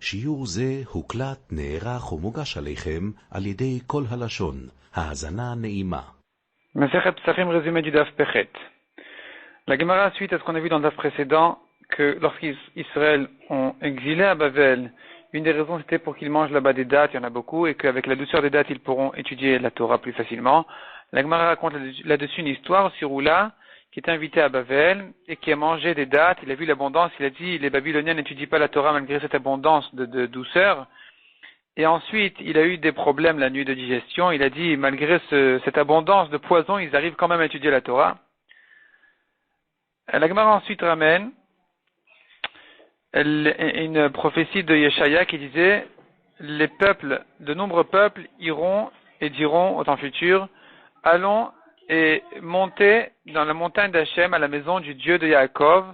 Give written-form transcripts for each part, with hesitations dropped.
שיעור זה הוקלט, נערך ומוגש עליכם על ידי כל הלשון. האזנה נעימה. Masechet Psachim, résumé du Daf Pechet. La Gemara, suite à ce qu'on a vu dans le Daf précédent, que lorsqu'Israël ont exilé à Bavel, une des raisons c'était pour qu'ils mangent là-bas des dattes, il y en a beaucoup, et qu'avec la douceur des dattes, ils pourront étudier la Torah plus facilement. La Gemara raconte là-dessus une histoire sur Oula, qui était invité à Bavel, et qui a mangé des dattes, il a vu l'abondance, il a dit, les Babyloniens n'étudient pas la Torah malgré cette abondance de douceur. Et ensuite, il a eu des problèmes la nuit de digestion. Il a dit, malgré cette abondance de poison, ils arrivent quand même à étudier la Torah. La Gemara ensuite ramène une prophétie de Yeshaya qui disait, les peuples, de nombreux peuples iront et diront au temps futur, allons et montez dans la montagne d'Hachem à la maison du Dieu de Yaakov.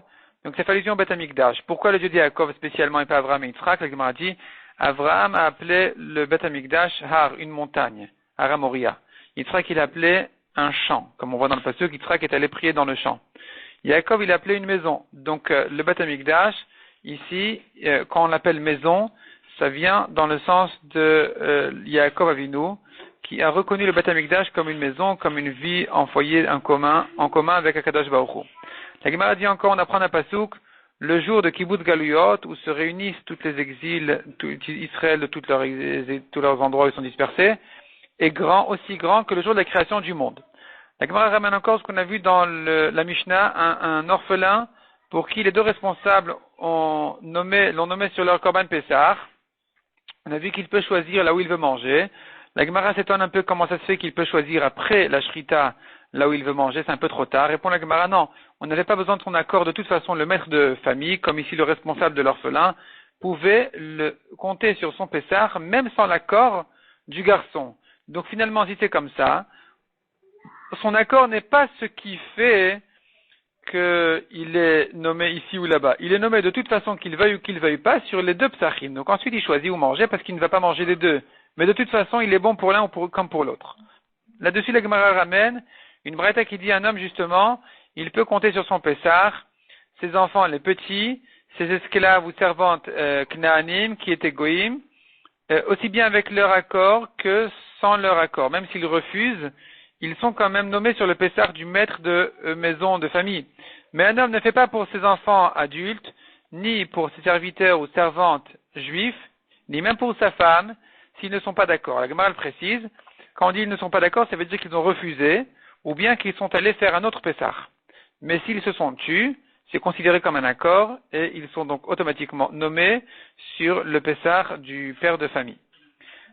Donc c'est allusion au Beth Amikdash. Pourquoi le Dieu de Yaakov spécialement et pas Abraham et Yitzhak? La Gemara dit, Avraham a appelé le Beth Amikdash Har, une montagne, Har Moria. Yitzhak il a appelé un champ, comme on voit dans le passage, Yitzhak est allé prier dans le champ. Yaakov il a appelé une maison. Donc le Beth Amikdash, ici, quand on l'appelle maison, ça vient dans le sens de Yaakov Avinu, qui a reconnu le Beth Amikdash comme une maison, comme une vie en foyer en commun avec Akadosh Baruch Hu. La Gemara dit encore, on apprend un pasuk, le jour de Kibbutz Galuyot, où se réunissent toutes les exils, Israël de tous leurs endroits où ils sont dispersés, est grand, aussi grand que le jour de la création du monde. La Gemara ramène encore ce qu'on a vu dans la Mishnah, un orphelin pour qui les deux responsables l'ont nommé sur leur Korban Pessah. On a vu qu'il peut choisir là où il veut manger. La Gemara s'étonne un peu comment ça se fait qu'il peut choisir après la Shrita là où il veut manger, c'est un peu trop tard. Répond la Gemara, non, on n'avait pas besoin de son accord. De toute façon, le maître de famille, comme ici le responsable de l'orphelin, pouvait compter sur son Pessah, même sans l'accord du garçon. Donc finalement, si c'est comme ça, son accord n'est pas ce qui fait qu'il est nommé ici ou là-bas. Il est nommé de toute façon qu'il veuille ou qu'il veuille pas sur les deux psachim. Donc ensuite, il choisit où manger parce qu'il ne va pas manger les deux. Mais de toute façon, il est bon pour l'un ou comme pour l'autre. Là-dessus, la Gemara ramène une braïta qui dit un homme, justement, il peut compter sur son Pessah, ses enfants, les petits, ses esclaves ou servantes Knaanim, qui étaient Goïm, aussi bien avec leur accord que sans leur accord. Même s'ils refusent, ils sont quand même nommés sur le Pessah du maître de maison, de famille. Mais un homme ne fait pas pour ses enfants adultes, ni pour ses serviteurs ou servantes juifs, ni même pour sa femme, s'ils ne sont pas d'accord. La Gemara le précise, quand on dit ils ne sont pas d'accord, ça veut dire qu'ils ont refusé, ou bien qu'ils sont allés faire un autre Pessah. Mais s'ils se sont tus, c'est considéré comme un accord, et ils sont donc automatiquement nommés sur le Pessah du père de famille.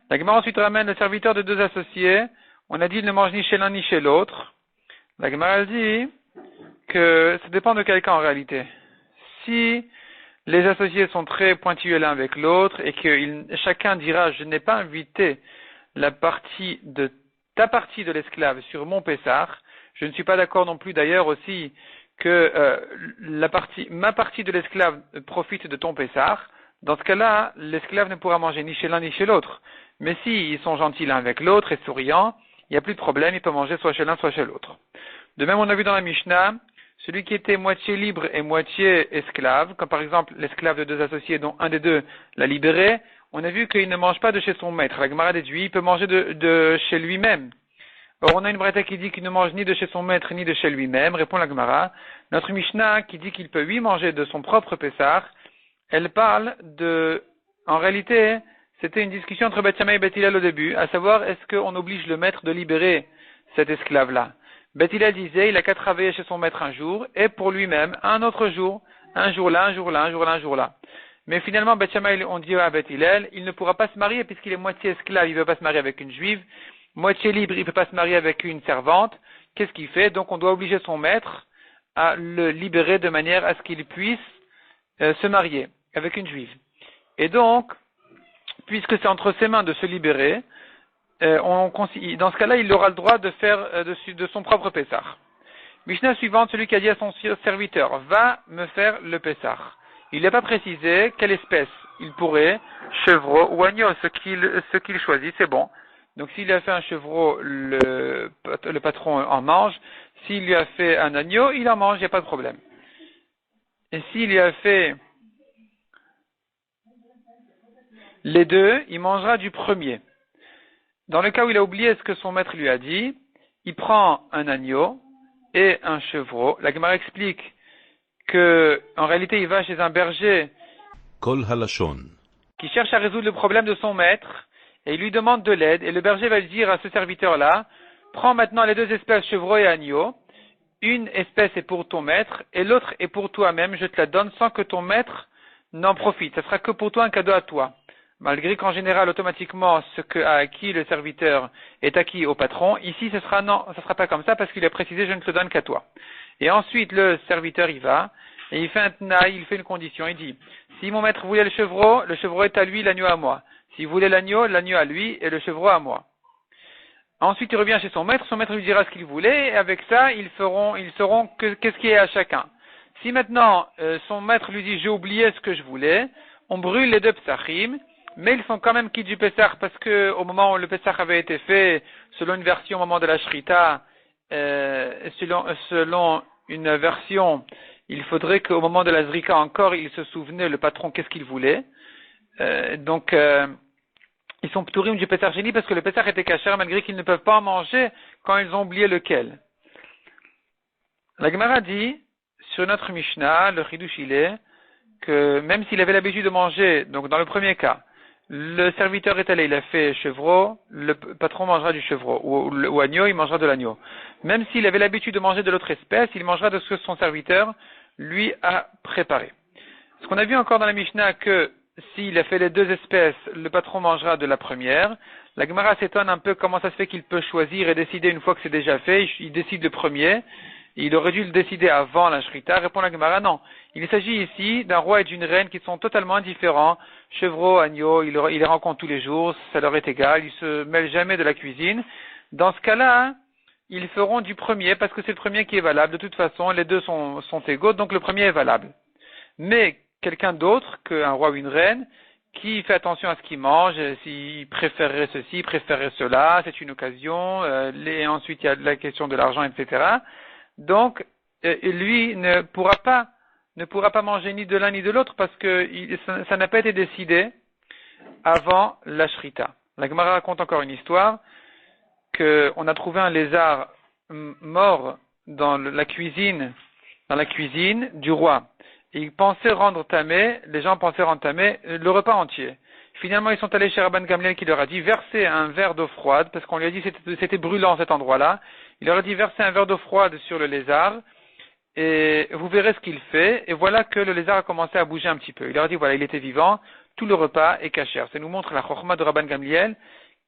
La Gemara ensuite ramène le serviteur de deux associés, on a dit il ne mange ni chez l'un ni chez l'autre. La Gemara dit que ça dépend de quelqu'un en réalité. Si les associés sont très pointilleux l'un avec l'autre, et que chacun dira je n'ai pas invité ta partie de l'esclave sur mon Pessah, je ne suis pas d'accord non plus d'ailleurs aussi que ma partie de l'esclave profite de ton Pessah. Dans ce cas-là, l'esclave ne pourra manger ni chez l'un ni chez l'autre. Mais s'ils sont gentils l'un avec l'autre et souriants, il n'y a plus de problème, il peut manger soit chez l'un soit chez l'autre. De même, on a vu dans la Mishnah, celui qui était moitié libre et moitié esclave, comme par exemple l'esclave de deux associés dont un des deux l'a libéré, on a vu qu'il ne mange pas de chez son maître. La Gemara déduit, il peut manger de chez lui-même. Or, on a une braïta qui dit qu'il ne mange ni de chez son maître ni de chez lui-même. Répond la Gemara. Notre Mishnah qui dit qu'il peut lui manger de son propre Pessah, elle parle en réalité, c'était une discussion entre Beth Shammai et Beth Hillel au début, à savoir est-ce qu'on oblige le maître de libérer cet esclave-là. Beth Hillel disait, il a qu'à travailler chez son maître un jour, et pour lui-même, un autre jour, un jour là, un jour là, un jour là, un jour là. Mais finalement, Beth Shammai, on dit à Beth Hillel, il ne pourra pas se marier puisqu'il est moitié esclave, il ne peut pas se marier avec une juive, moitié libre, il ne peut pas se marier avec une servante. Qu'est-ce qu'il fait? Donc on doit obliger son maître à le libérer de manière à ce qu'il puisse se marier avec une juive. Et donc, puisque c'est entre ses mains de se libérer, dans ce cas-là, il aura le droit de faire de son propre Pessah. Mishnah suivante, celui qui a dit à son serviteur, va me faire le Pessah. Il n'a pas précisé quelle espèce il pourrait, chevreau ou agneau, ce qu'il choisit, c'est bon. Donc s'il lui a fait un chevreau, le patron en mange. S'il lui a fait un agneau, il en mange, il n'y a pas de problème. Et s'il lui a fait les deux, il mangera du premier. Dans le cas où il a oublié ce que son maître lui a dit, il prend un agneau et un chevreau. La Gemara explique que, en réalité, il va chez un berger Kol halashon. qui cherche à résoudre le problème de son maître et il lui demande de l'aide. Et le berger va lui dire à ce serviteur-là, prends maintenant les deux espèces, chevreau et agneau. Une espèce est pour ton maître et l'autre est pour toi-même. Je te la donne sans que ton maître n'en profite. Ce sera que pour toi un cadeau à toi. Malgré qu'en général, automatiquement, ce que a acquis le serviteur est acquis au patron, ici, ce sera pas comme ça parce qu'il a précisé, je ne te le donne qu'à toi. Et ensuite, le serviteur y va, et il fait un tenaï, il fait une condition, il dit, si mon maître voulait le chevreau est à lui, l'agneau à moi. S'il voulait l'agneau à lui, et le chevreau à moi. Ensuite, il revient chez son maître lui dira ce qu'il voulait, et avec ça, ils sauront qu'est-ce qui est à chacun. Si maintenant, son maître lui dit, j'ai oublié ce que je voulais, on brûle les deux psachim, mais ils sont quand même quittes du Pessah parce que au moment où le Pessah avait été fait, selon une version au moment de la Shrita, selon une version, il faudrait qu'au moment de la Zrika encore, il se souvenait, le patron, qu'est-ce qu'il voulait. Donc, ils sont ptourim du Pessah Sheni parce que le Pessah était kasher malgré qu'ils ne peuvent pas en manger quand ils ont oublié lequel. La Gemara dit, sur notre Mishnah, le Chidush il est, que même s'il avait l'habitude de manger, donc dans le premier cas, le serviteur est allé, il a fait chevreau, le patron mangera du chevreau, ou agneau, il mangera de l'agneau. Même s'il avait l'habitude de manger de l'autre espèce, il mangera de ce que son serviteur lui a préparé. Ce qu'on a vu encore dans la Mishnah, que s'il a fait les deux espèces, le patron mangera de la première. La Gemara s'étonne un peu comment ça se fait qu'il peut choisir et décider une fois que c'est déjà fait, il décide le premier. Il aurait dû le décider avant la Shrita. Répond la Gemara, non. Il s'agit ici d'un roi et d'une reine qui sont totalement indifférents. Chevreau, agneau, il les rencontre tous les jours, ça leur est égal, ils se mêlent jamais de la cuisine. Dans ce cas-là, ils feront du premier parce que c'est le premier qui est valable. De toute façon, les deux sont égaux, donc le premier est valable. Mais quelqu'un d'autre qu'un roi ou une reine qui fait attention à ce qu'il mange, s'il préférerait ceci, préférerait cela, c'est une occasion, ensuite il y a la question de l'argent, etc. Donc, lui ne pourra pas manger ni de l'un ni de l'autre parce que ça n'a pas été décidé avant la Shrita. La Gemara raconte encore une histoire qu'on a trouvé un lézard mort dans la cuisine du roi. Et ils pensaient rendre tamé, les gens pensaient rendre tamé le repas entier. Finalement, ils sont allés chez Rabban Gamliel qui leur a dit versez un verre d'eau froide parce qu'on lui a dit c'était brûlant cet endroit-là. Il leur a dit versez un verre d'eau froide sur le lézard et vous verrez ce qu'il fait. Et voilà que le lézard a commencé à bouger un petit peu. Il leur a dit voilà, il était vivant, tout le repas est kasher. Ça nous montre la chokhma de Rabban Gamliel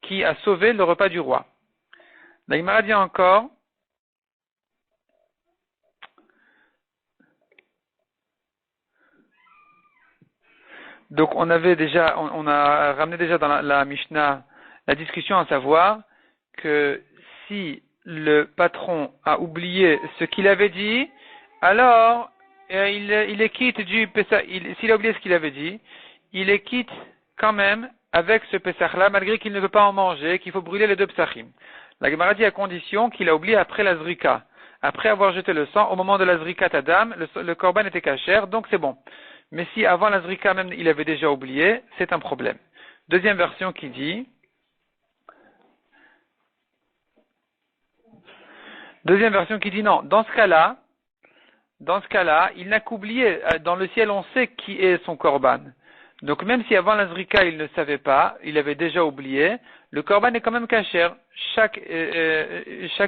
qui a sauvé le repas du roi. La Gemara dit encore donc on a ramené déjà dans la Mishnah la discussion à savoir que si le patron a oublié ce qu'il avait dit, alors il est quitte du Pessah. S'il a oublié ce qu'il avait dit, il est quitte quand même avec ce Pessah-là, malgré qu'il ne veut pas en manger, qu'il faut brûler les deux Pessahim. La Gemara dit à condition qu'il a oublié après la Zrika. Après avoir jeté le sang, au moment de la Zrika Tadam, le korban était kasher, donc c'est bon. Mais si avant la Zrika même il avait déjà oublié, c'est un problème. Deuxième version qui dit non, dans ce cas-là, il n'a qu'oublié. Dans le ciel, on sait qui est son korban. Donc même si avant la Zrika, il ne savait pas, il avait déjà oublié, le korban est quand même kasher. Chaque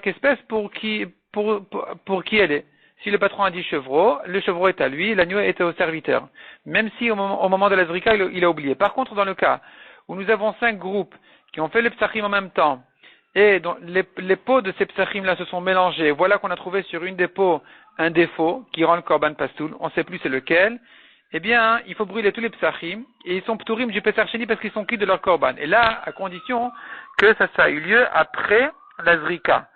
espèce pour qui elle est. Si le patron a dit chevreau, le chevreau est à lui, l'agneau est au serviteur. Même si au moment de la Zrika, il a oublié. Par contre, dans le cas où nous avons 5 groupes qui ont fait les psachim en même temps, et dont les pots de ces psachim-là se sont mélangés, voilà qu'on a trouvé sur une des pots un défaut qui rend le korban pastoul, on ne sait plus c'est lequel, eh bien, il faut brûler tous les psachim, et ils sont ptourim du Pesach Sheni parce qu'ils sont quittes de leur korban. Et là, à condition que ça a eu lieu après la Zrika,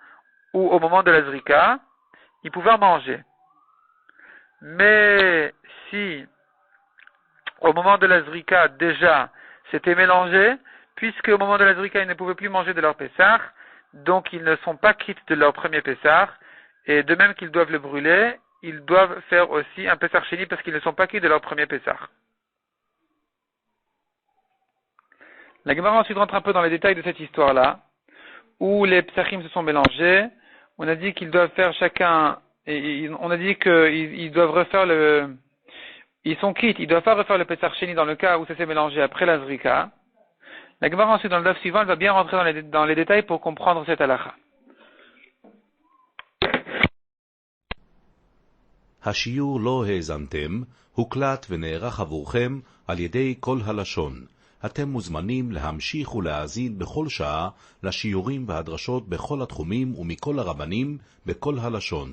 ou au moment de la Zrika, ils pouvaient en manger. Mais si, au moment de la Zrika, déjà, c'était mélangé, puisque au moment de la Zrika, ils ne pouvaient plus manger de leur Pessah, donc ils ne sont pas quittes de leur premier Pessah, et de même qu'ils doivent le brûler, ils doivent faire aussi un Pessah Sheni parce qu'ils ne sont pas quittes de leur premier Pessah. La Gemara ensuite rentre un peu dans les détails de cette histoire-là, où les psachim se sont mélangés. On a dit qu'ils doivent faire chacun, on a dit qu'ils doivent refaire ils sont quittes, ils doivent pas refaire le Pesach Sheni dans le cas où ça s'est mélangé après la Zrika. La Gemara ensuite dans le daf suivant, elle va bien rentrer dans les détails pour comprendre cette halakha. השיעור לא האזנתם, הוקלט ונערך עבורכם על ידי כל הלשון. אתם מוזמנים להמשיך ולהאזין בכל שעה לשיעורים והדרשות בכל התחומים ומכל הרבנים בכל הלשון.